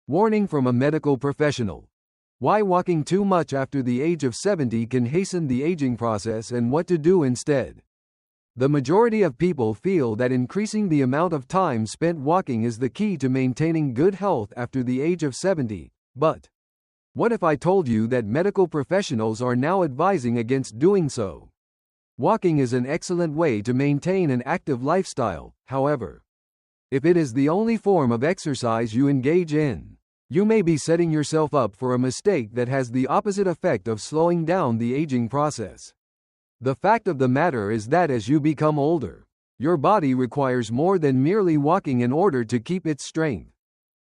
Warning from a medical professional. Why walking too much after the age of 70 can hasten the aging process and what to do instead. The majority of people feel that increasing the amount of time spent walking is the key to maintaining good health after the age of 70, but what if I told you that medical professionals are now advising against doing so? Walking is an excellent way to maintain an active lifestyle, however. If it is the only form of exercise you engage in, you may be setting yourself up for a mistake that has the opposite effect of slowing down the aging process. The fact of the matter is that as you become older, your body requires more than merely walking in order to keep its strength,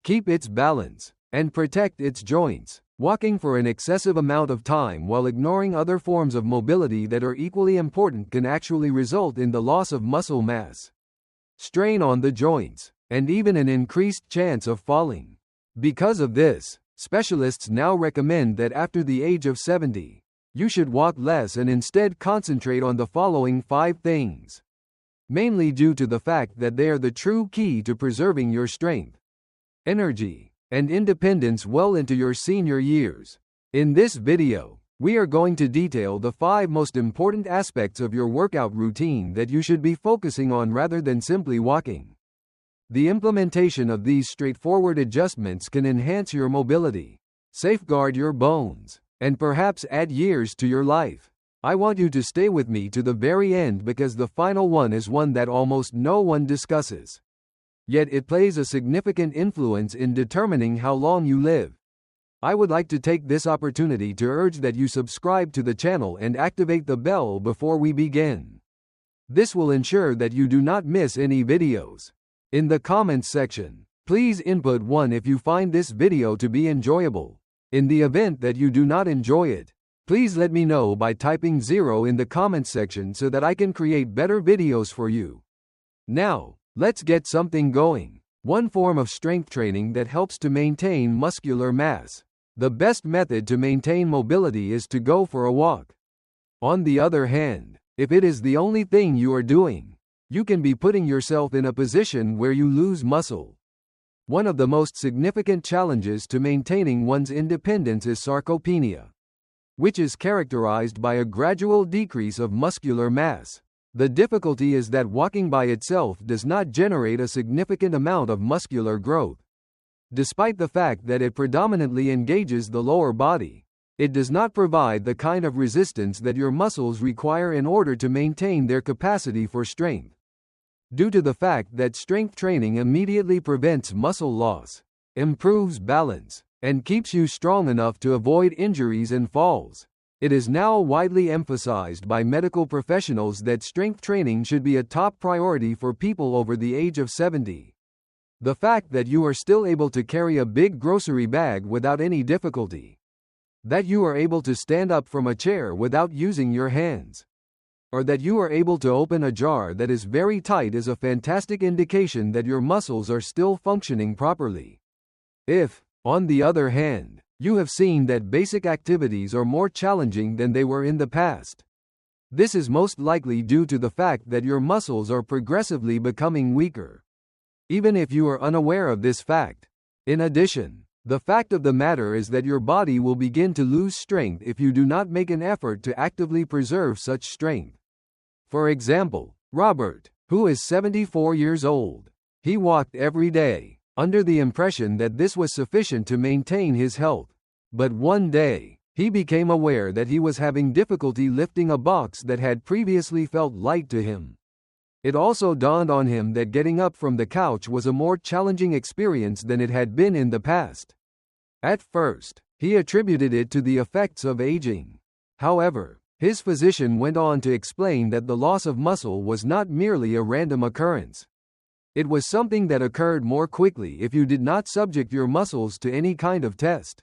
keep its balance, and protect its joints. Walking for an excessive amount of time while ignoring other forms of mobility that are equally important can actually result in the loss of muscle mass, strain on the joints, and even an increased chance of falling. Because of this, specialists now recommend that after the age of 70, you should walk less and instead concentrate on the following 5 things. Mainly due to the fact that they are the true key to preserving your strength, energy, and independence well into your senior years. In this video, we are going to detail the 5 most important aspects of your workout routine that you should be focusing on rather than simply walking. The implementation of these straightforward adjustments can enhance your mobility, safeguard your bones, and perhaps add years to your life. I want you to stay with me to the very end because the final one is one that almost no one discusses. Yet it plays a significant influence in determining how long you live. I would like to take this opportunity to urge that you subscribe to the channel and activate the bell before we begin. This will ensure that you do not miss any videos. In the comments section, please input 1 if you find this video to be enjoyable. In the event that you do not enjoy it, please let me know by typing 0 in the comments section so that I can create better videos for you. Now, let's get something going. One form of strength training that helps to maintain muscular mass. The best method to maintain mobility is to go for a walk. On the other hand, if it is the only thing you are doing, you can be putting yourself in a position where you lose muscle. One of the most significant challenges to maintaining one's independence is sarcopenia, which is characterized by a gradual decrease of muscular mass. The difficulty is that walking by itself does not generate a significant amount of muscular growth. Despite the fact that it predominantly engages the lower body, it does not provide the kind of resistance that your muscles require in order to maintain their capacity for strength. Due to the fact that strength training immediately prevents muscle loss, improves balance, and keeps you strong enough to avoid injuries and falls, it is now widely emphasized by medical professionals that strength training should be a top priority for people over the age of 70. The fact that you are still able to carry a big grocery bag without any difficulty, that you are able to stand up from a chair without using your hands, or that you are able to open a jar that is very tight is a fantastic indication that your muscles are still functioning properly. If, on the other hand, you have seen that basic activities are more challenging than they were in the past, this is most likely due to the fact that your muscles are progressively becoming weaker, even if you are unaware of this fact. In addition, the fact of the matter is that your body will begin to lose strength if you do not make an effort to actively preserve such strength. For example, Robert, who is 74 years old, he walked every day, under the impression that this was sufficient to maintain his health. But one day, he became aware that he was having difficulty lifting a box that had previously felt light to him. It also dawned on him that getting up from the couch was a more challenging experience than it had been in the past. At first, he attributed it to the effects of aging. However, his physician went on to explain that the loss of muscle was not merely a random occurrence. It was something that occurred more quickly if you did not subject your muscles to any kind of test.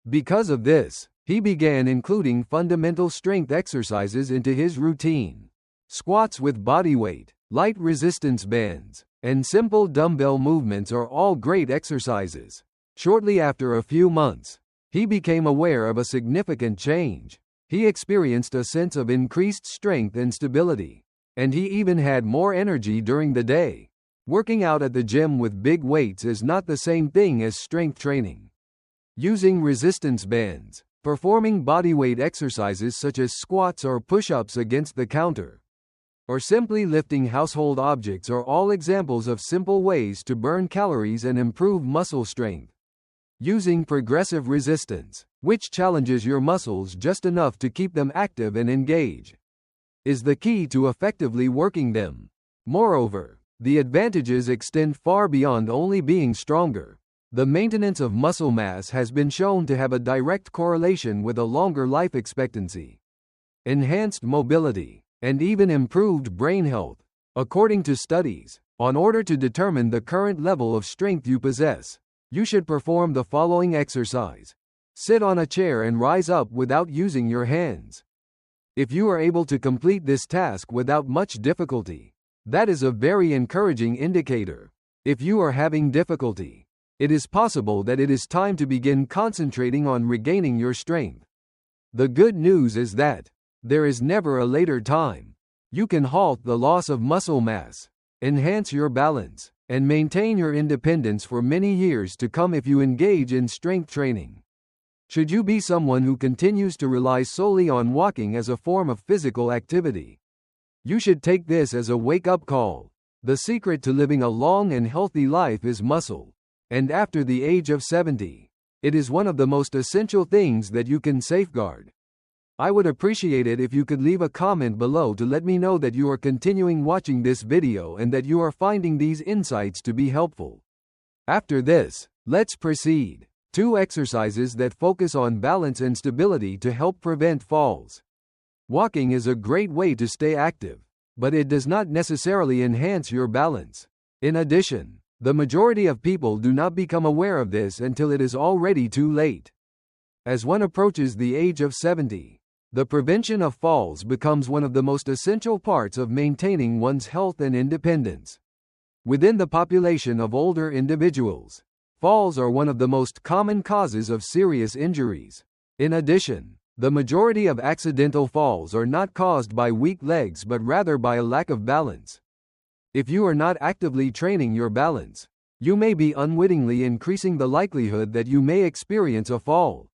Because of this, he began including fundamental strength exercises into his routine. Squats with body weight, light resistance bands, and simple dumbbell movements are all great exercises. Shortly after a few months, he became aware of a significant change. He experienced a sense of increased strength and stability, and he even had more energy during the day. Working out at the gym with big weights is not the same thing as strength training. Using resistance bands, performing bodyweight exercises such as squats or push-ups against the counter, or simply lifting household objects are all examples of simple ways to burn calories and improve muscle strength. Using progressive resistance, which challenges your muscles just enough to keep them active and engaged, is the key to effectively working them. Moreover, the advantages extend far beyond only being stronger. The maintenance of muscle mass has been shown to have a direct correlation with a longer life expectancy, enhanced mobility, and even improved brain health. According to studies, in order to determine the current level of strength you possess, you should perform the following exercise. Sit on a chair and rise up without using your hands. If you are able to complete this task without much difficulty, that is a very encouraging indicator. If you are having difficulty, it is possible that it is time to begin concentrating on regaining your strength. The good news is that there is never a later time. You can halt the loss of muscle mass, enhance your balance, and maintain your independence for many years to come if you engage in strength training. Should you be someone who continues to rely solely on walking as a form of physical activity, you should take this as a wake-up call. The secret to living a long and healthy life is muscle, and after the age of 70, it is one of the most essential things that you can safeguard. I would appreciate it if you could leave a comment below to let me know that you are continuing watching this video and that you are finding these insights to be helpful. After this, let's proceed. 2 exercises that focus on balance and stability to help prevent falls. Walking is a great way to stay active, but it does not necessarily enhance your balance. In addition, the majority of people do not become aware of this until it is already too late. As one approaches the age of 70, the prevention of falls becomes one of the most essential parts of maintaining one's health and independence. Within the population of older individuals, falls are one of the most common causes of serious injuries. In addition, the majority of accidental falls are not caused by weak legs but rather by a lack of balance. If you are not actively training your balance, you may be unwittingly increasing the likelihood that you may experience a fall,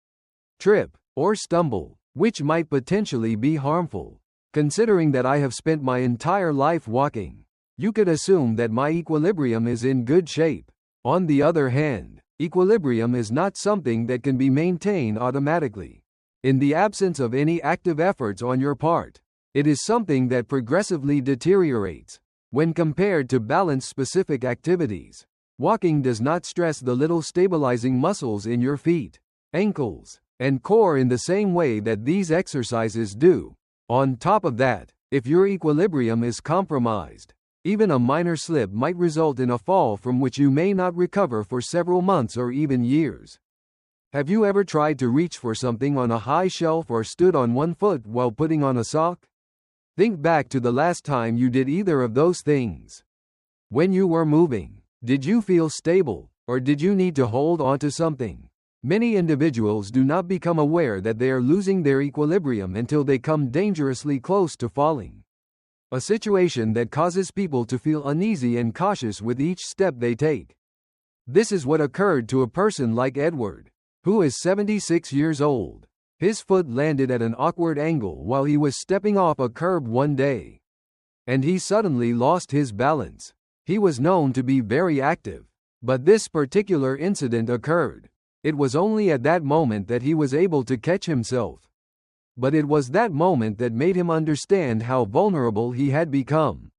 trip, or stumble, which might potentially be harmful. Considering that I have spent my entire life walking, you could assume that my equilibrium is in good shape. On the other hand, equilibrium is not something that can be maintained automatically. In the absence of any active efforts on your part, it is something that progressively deteriorates. When compared to balance-specific activities, walking does not stress the little stabilizing muscles in your feet, ankles, and core in the same way that these exercises do. On top of that, if your equilibrium is compromised, even a minor slip might result in a fall from which you may not recover for several months or even years. Have you ever tried to reach for something on a high shelf or stood on one foot while putting on a sock? Think back to the last time you did either of those things. When you were moving, did you feel stable, or did you need to hold onto something? Many individuals do not become aware that they are losing their equilibrium until they come dangerously close to falling. A situation that causes people to feel uneasy and cautious with each step they take. This is what occurred to a person like Edward, who is 76 years old. His foot landed at an awkward angle while he was stepping off a curb one day, and he suddenly lost his balance. He was known to be very active, but this particular incident occurred. It was only at that moment that he was able to catch himself. But it was that moment that made him understand how vulnerable he had become.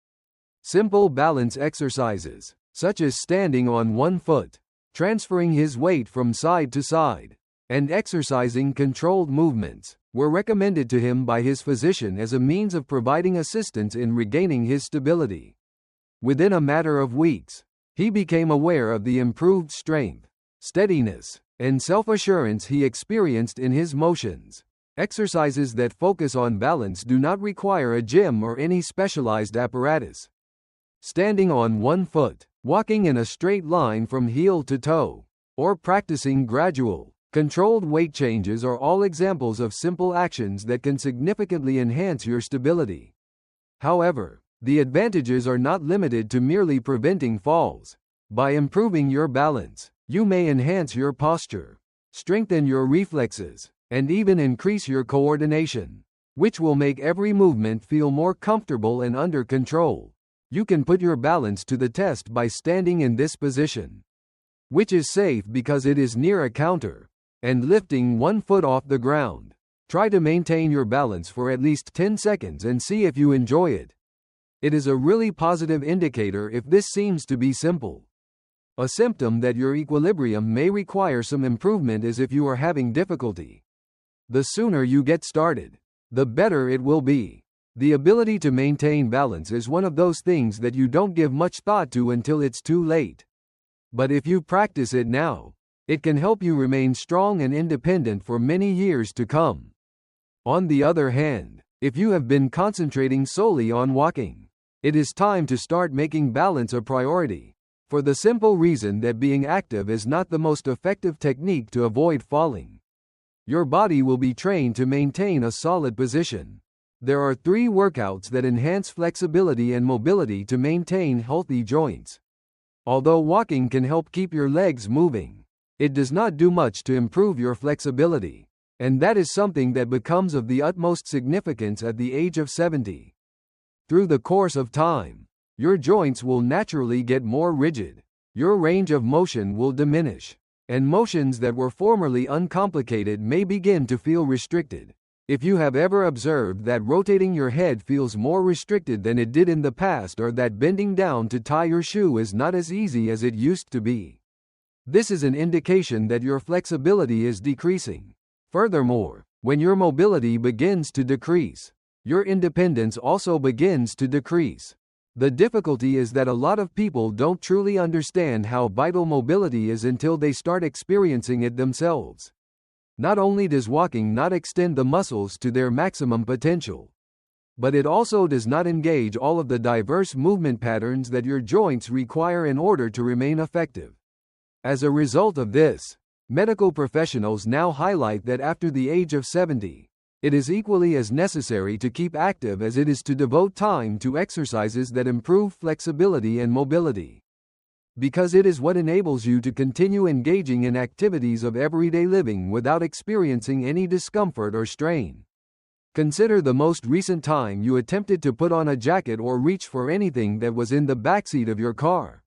Simple balance exercises, such as standing on one foot, transferring his weight from side to side, and exercising controlled movements, were recommended to him by his physician as a means of providing assistance in regaining his stability. Within a matter of weeks, he became aware of the improved strength, steadiness, and self-assurance he experienced in his motions. Exercises that focus on balance do not require a gym or any specialized apparatus. Standing on one foot, walking in a straight line from heel to toe, or practicing gradual, controlled weight changes are all examples of simple actions that can significantly enhance your stability. However, The advantages are not limited to merely preventing falls. By improving your balance, you may enhance your posture, strengthen your reflexes, and even increase your coordination, which will make every movement feel more comfortable and under control. You can put your balance to the test by standing in this position, which is safe because it is near a counter, and lifting one foot off the ground. Try to maintain your balance for at least 10 seconds and see if you enjoy it. It is a really positive indicator if this seems to be simple. A symptom that your equilibrium may require some improvement is if you are having difficulty. The sooner you get started, the better it will be. The ability to maintain balance is one of those things that you don't give much thought to until it's too late. But if you practice it now, it can help you remain strong and independent for many years to come. On the other hand, if you have been concentrating solely on walking, it is time to start making balance a priority, for the simple reason that being active is not the most effective technique to avoid falling. Your body will be trained to maintain a solid position. There are 3 workouts that enhance flexibility and mobility to maintain healthy joints. Although walking can help keep your legs moving, it does not do much to improve your flexibility, and that is something that becomes of the utmost significance at the age of 70. Through the course of time, your joints will naturally get more rigid, your range of motion will diminish, and motions that were formerly uncomplicated may begin to feel restricted. If you have ever observed that rotating your head feels more restricted than it did in the past, or that bending down to tie your shoe is not as easy as it used to be, this is an indication that your flexibility is decreasing. Furthermore, when your mobility begins to decrease, your independence also begins to decrease. The difficulty is that a lot of people don't truly understand how vital mobility is until they start experiencing it themselves. Not only does walking not extend the muscles to their maximum potential, but it also does not engage all of the diverse movement patterns that your joints require in order to remain effective. As a result of this, medical professionals now highlight that after the age of 70, it is equally as necessary to keep active as it is to devote time to exercises that improve flexibility and mobility, because it is what enables you to continue engaging in activities of everyday living without experiencing any discomfort or strain. Consider the most recent time you attempted to put on a jacket or reach for anything that was in the backseat of your car.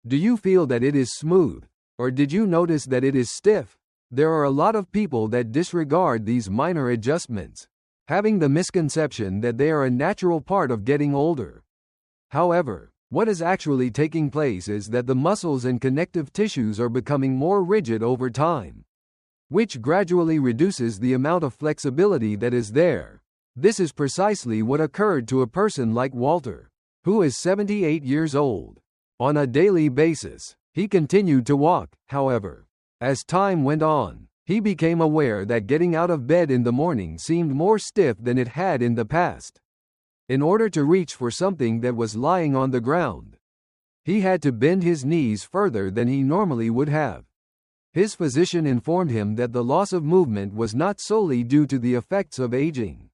Do you feel that it is smooth, or did you notice that it is stiff? There are a lot of people that disregard these minor adjustments, having the misconception that they are a natural part of getting older. However, what is actually taking place is that the muscles and connective tissues are becoming more rigid over time, which gradually reduces the amount of flexibility that is there. This is precisely what occurred to a person like Walter, who is 78 years old. On a daily basis, he continued to walk, however. As time went on, he became aware that getting out of bed in the morning seemed more stiff than it had in the past. In order to reach for something that was lying on the ground, he had to bend his knees further than he normally would have. His physician informed him that the loss of movement was not solely due to the effects of aging.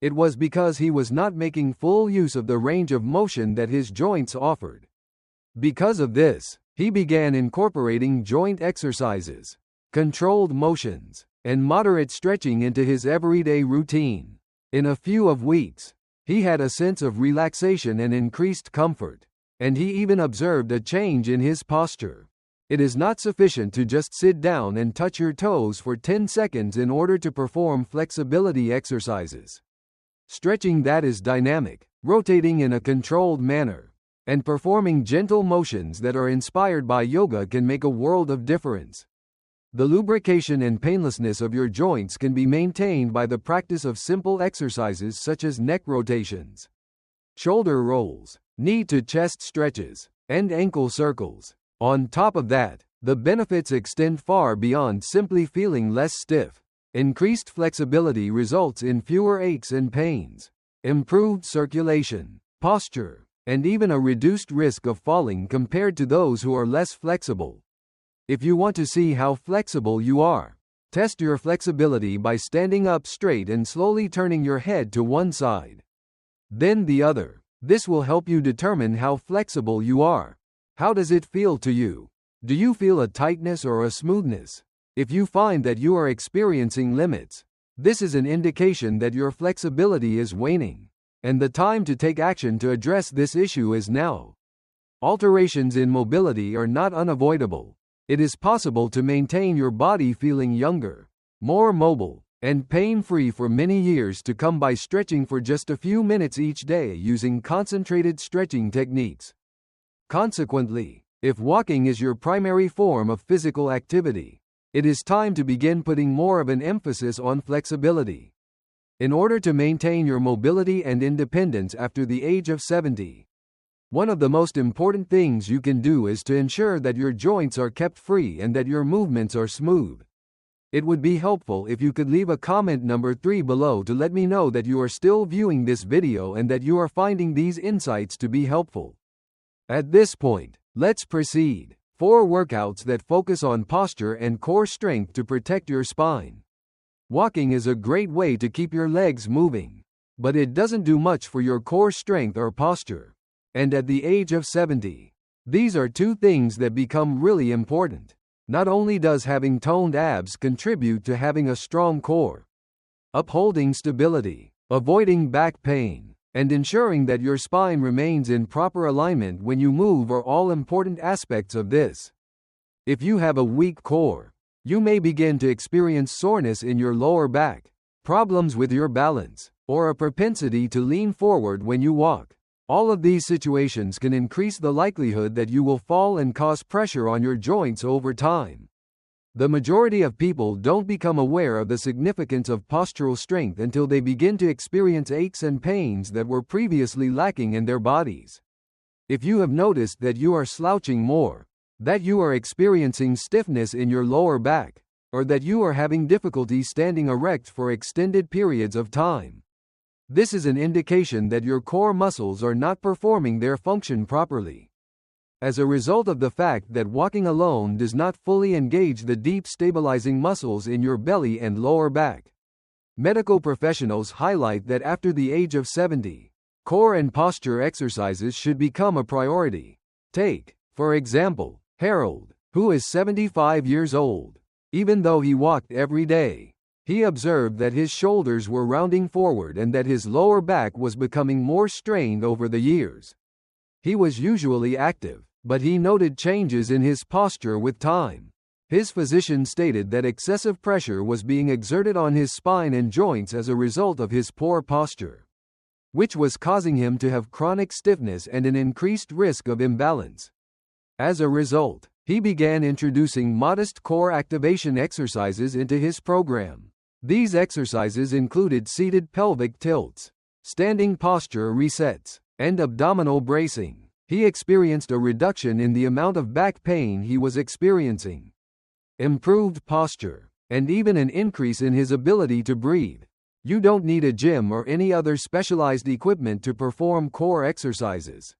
It was because he was not making full use of the range of motion that his joints offered. Because of this, he began incorporating joint exercises, controlled motions, and moderate stretching into his everyday routine. In a few weeks, he had a sense of relaxation and increased comfort, and he even observed a change in his posture. It is not sufficient to just sit down and touch your toes for 10 seconds in order to perform flexibility exercises. Stretching that is dynamic, rotating in a controlled manner, and performing gentle motions that are inspired by yoga can make a world of difference. The lubrication and painlessness of your joints can be maintained by the practice of simple exercises such as neck rotations, shoulder rolls, knee to chest stretches, and ankle circles. On top of that, the benefits extend far beyond simply feeling less stiff. Increased flexibility results in fewer aches and pains, improved circulation, posture, and even a reduced risk of falling compared to those who are less flexible. If you want to see how flexible you are, test your flexibility by standing up straight and slowly turning your head to one side, then the other. This will help you determine how flexible you are. How does it feel to you? Do you feel a tightness or a smoothness? If you find that you are experiencing limits, this is an indication that your flexibility is waning, and the time to take action to address this issue is now. Alterations in mobility are not unavoidable. It is possible to maintain your body feeling younger, more mobile, and pain-free for many years to come by stretching for just a few minutes each day using concentrated stretching techniques. Consequently, if walking is your primary form of physical activity, it is time to begin putting more of an emphasis on flexibility. In order to maintain your mobility and independence after the age of 70, one of the most important things you can do is to ensure that your joints are kept free and that your movements are smooth. It would be helpful if you could leave a comment number 3 below to let me know that you are still viewing this video and that you are finding these insights to be helpful. At this point, let's proceed. 4 workouts that focus on posture and core strength to protect your spine. Walking is a great way to keep your legs moving, but it doesn't do much for your core strength or posture. And at the age of 70, these are 2 things that become really important. Not only does having toned abs contribute to having a strong core, upholding stability, avoiding back pain, and ensuring that your spine remains in proper alignment when you move are all important aspects of this. If you have a weak core, you may begin to experience soreness in your lower back, problems with your balance, or a propensity to lean forward when you walk. All of these situations can increase the likelihood that you will fall and cause pressure on your joints over time. The majority of people don't become aware of the significance of postural strength until they begin to experience aches and pains that were previously lacking in their bodies. If you have noticed that you are slouching more, that you are experiencing stiffness in your lower back, or that you are having difficulty standing erect for extended periods of time, this is an indication that your core muscles are not performing their function properly. As a result of the fact that walking alone does not fully engage the deep stabilizing muscles in your belly and lower back, medical professionals highlight that after the age of 70, core and posture exercises should become a priority. Take, for example, Harold, who is 75 years old. Even though he walked every day, he observed that his shoulders were rounding forward and that his lower back was becoming more strained over the years. He was usually active, but he noted changes in his posture with time. His physician stated that excessive pressure was being exerted on his spine and joints as a result of his poor posture, which was causing him to have chronic stiffness and an increased risk of imbalance. As a result, he began introducing modest core activation exercises into his program. These exercises included seated pelvic tilts, standing posture resets, and abdominal bracing. He experienced a reduction in the amount of back pain he was experiencing, improved posture, and even an increase in his ability to breathe. You don't need a gym or any other specialized equipment to perform core exercises.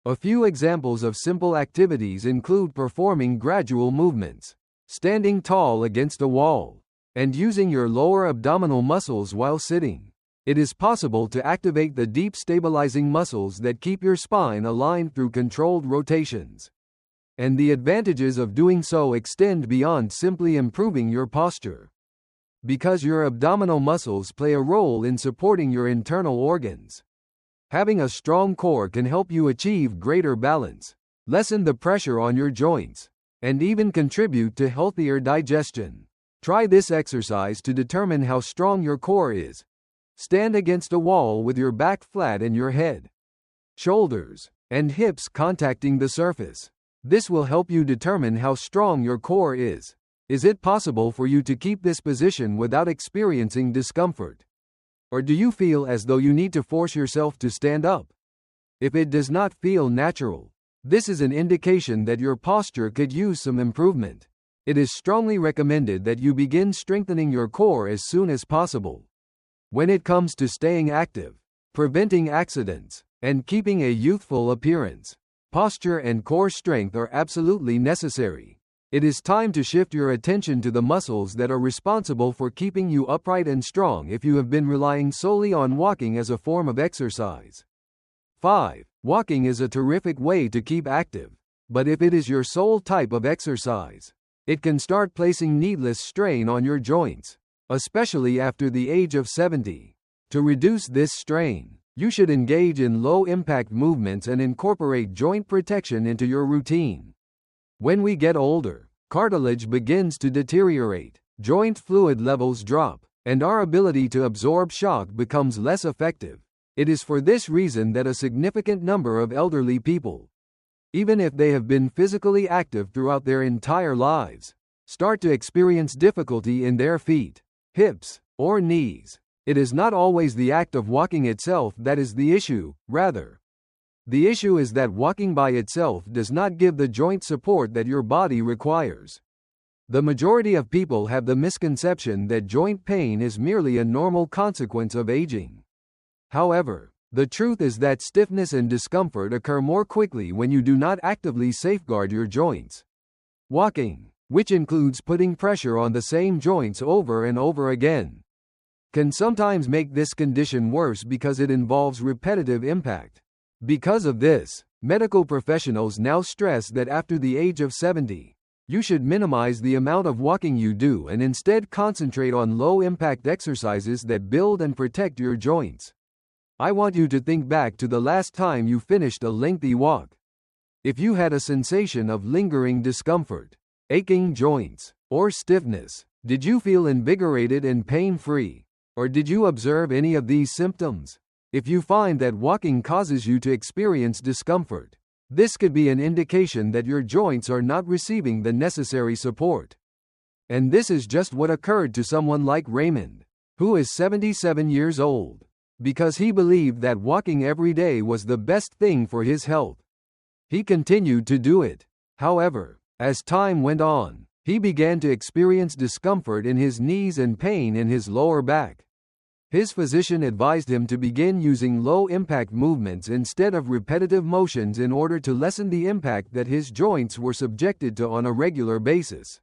A few examples of simple activities include performing gradual movements, standing tall against a wall, and using your lower abdominal muscles while sitting. It is possible to activate the deep stabilizing muscles that keep your spine aligned through controlled rotations. And the advantages of doing so extend beyond simply improving your posture. Because your abdominal muscles play a role in supporting your internal organs. Having a strong core can help you achieve greater balance, lessen the pressure on your joints, and even contribute to healthier digestion. Try this exercise to determine how strong your core is. Stand against a wall with your back flat and your head, shoulders, and hips contacting the surface. This will help you determine how strong your core is. Is it possible for you to keep this position without experiencing discomfort? Or do you feel as though you need to force yourself to stand up? If it does not feel natural, this is an indication that your posture could use some improvement. It is strongly recommended that you begin strengthening your core as soon as possible. When it comes to staying active, preventing accidents, and keeping a youthful appearance, posture and core strength are absolutely necessary. It is time to shift your attention to the muscles that are responsible for keeping you upright and strong if you have been relying solely on walking as a form of exercise. 5. Walking is a terrific way to keep active. But if it is your sole type of exercise, it can start placing needless strain on your joints, especially after the age of 70. To reduce this strain, you should engage in low-impact movements and incorporate joint protection into your routine. When we get older, cartilage begins to deteriorate, joint fluid levels drop, and our ability to absorb shock becomes less effective. It is for this reason that a significant number of elderly people, even if they have been physically active throughout their entire lives, start to experience difficulty in their feet, hips, or knees. It is not always the act of walking itself that is the issue, rather. The issue is that walking by itself does not give the joint support that your body requires. The majority of people have the misconception that joint pain is merely a normal consequence of aging. However, the truth is that stiffness and discomfort occur more quickly when you do not actively safeguard your joints. Walking, which includes putting pressure on the same joints over and over again, can sometimes make this condition worse because it involves repetitive impact. Because of this, medical professionals now stress that after the age of 70, you should minimize the amount of walking you do and instead concentrate on low-impact exercises that build and protect your joints. I want you to think back to the last time you finished a lengthy walk. If you had a sensation of lingering discomfort, aching joints, or stiffness, did you feel invigorated and pain-free? Or did you observe any of these symptoms? If you find that walking causes you to experience discomfort, this could be an indication that your joints are not receiving the necessary support. And this is just what occurred to someone like Raymond, who is 77 years old, because he believed that walking every day was the best thing for his health. He continued to do it. However, as time went on, he began to experience discomfort in his knees and pain in his lower back. His physician advised him to begin using low-impact movements instead of repetitive motions in order to lessen the impact that his joints were subjected to on a regular basis.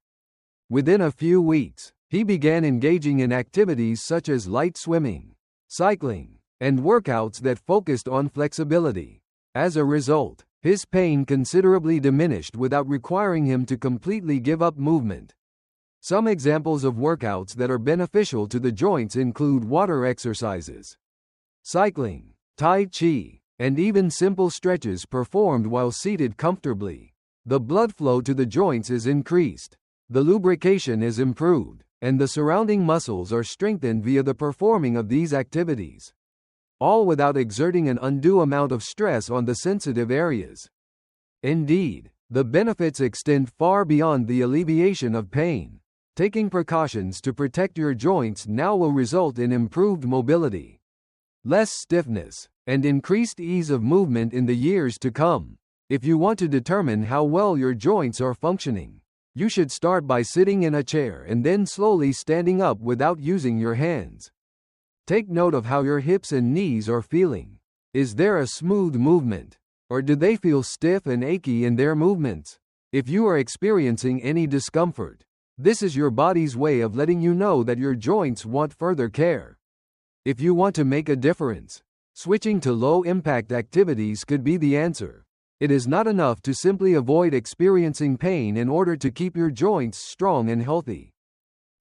Within a few weeks, he began engaging in activities such as light swimming, cycling, and workouts that focused on flexibility. As a result, his pain considerably diminished without requiring him to completely give up movement. Some examples of workouts that are beneficial to the joints include water exercises, cycling, tai chi, and even simple stretches performed while seated comfortably. The blood flow to the joints is increased, the lubrication is improved, and the surrounding muscles are strengthened via the performing of these activities, all without exerting an undue amount of stress on the sensitive areas. Indeed, the benefits extend far beyond the alleviation of pain. Taking precautions to protect your joints now will result in improved mobility, less stiffness, and increased ease of movement in the years to come. If you want to determine how well your joints are functioning, you should start by sitting in a chair and then slowly standing up without using your hands. Take note of how your hips and knees are feeling. Is there a smooth movement, or do they feel stiff and achy in their movements? If you are experiencing any discomfort, this is your body's way of letting you know that your joints want further care. If you want to make a difference, switching to low-impact activities could be the answer. It is not enough to simply avoid experiencing pain in order to keep your joints strong and healthy.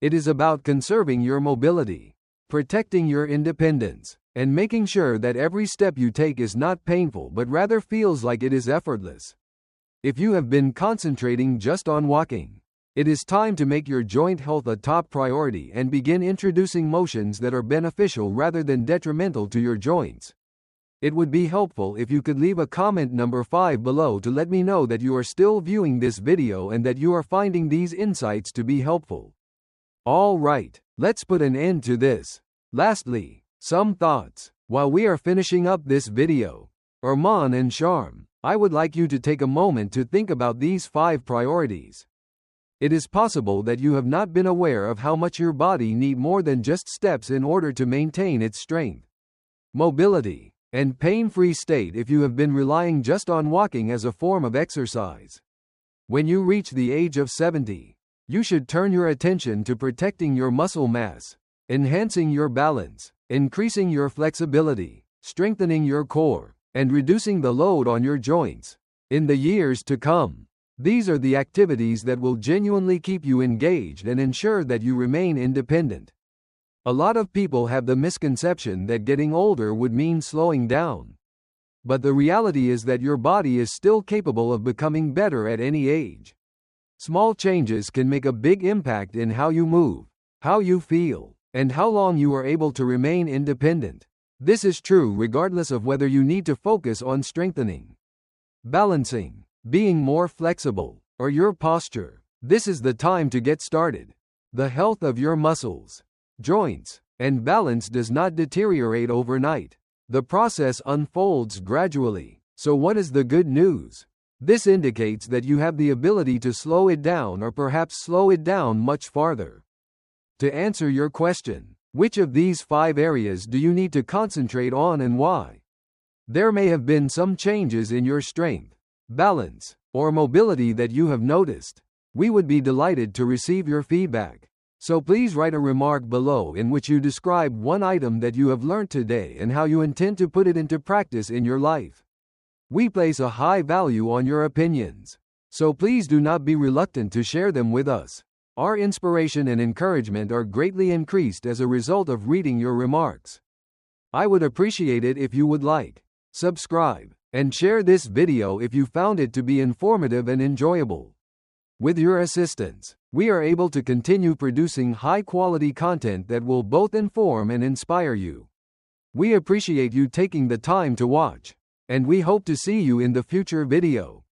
It is about conserving your mobility, protecting your independence, and making sure that every step you take is not painful but rather feels like it is effortless. If you have been concentrating just on walking, it is time to make your joint health a top priority and begin introducing motions that are beneficial rather than detrimental to your joints. It would be helpful if you could leave a comment number 5 below to let me know that you are still viewing this video and that you are finding these insights to be helpful. Alright, let's put an end to this. Lastly, some thoughts. While we are finishing up this video, Arman and Sharm, I would like you to take a moment to think about these 5 priorities. It is possible that you have not been aware of how much your body needs more than just steps in order to maintain its strength, mobility, and pain-free state if you have been relying just on walking as a form of exercise. When you reach the age of 70, you should turn your attention to protecting your muscle mass, enhancing your balance, increasing your flexibility, strengthening your core, and reducing the load on your joints. In the years to come, these are the activities that will genuinely keep you engaged and ensure that you remain independent. A lot of people have the misconception that getting older would mean slowing down. But the reality is that your body is still capable of becoming better at any age. Small changes can make a big impact in how you move, how you feel, and how long you are able to remain independent. This is true regardless of whether you need to focus on strengthening, balancing, being more flexible, or your posture. This is the time to get started. The health of your muscles, joints, and balance does not deteriorate overnight. The process unfolds gradually. So what is the good news? This indicates that you have the ability to slow it down or perhaps slow it down much farther. To answer your question, which of these 5 areas do you need to concentrate on and why? There may have been some changes in your strength, balance, or mobility that you have noticed. We would be delighted to receive your feedback. So please write a remark below in which you describe one item that you have learned today and how you intend to put it into practice in your life. We place a high value on your opinions, so please do not be reluctant to share them with us. Our inspiration and encouragement are greatly increased as a result of reading your remarks. I would appreciate it if you would like, subscribe, and share this video if you found it to be informative and enjoyable. With your assistance, we are able to continue producing high-quality content that will both inform and inspire you. We appreciate you taking the time to watch, and we hope to see you in the future video.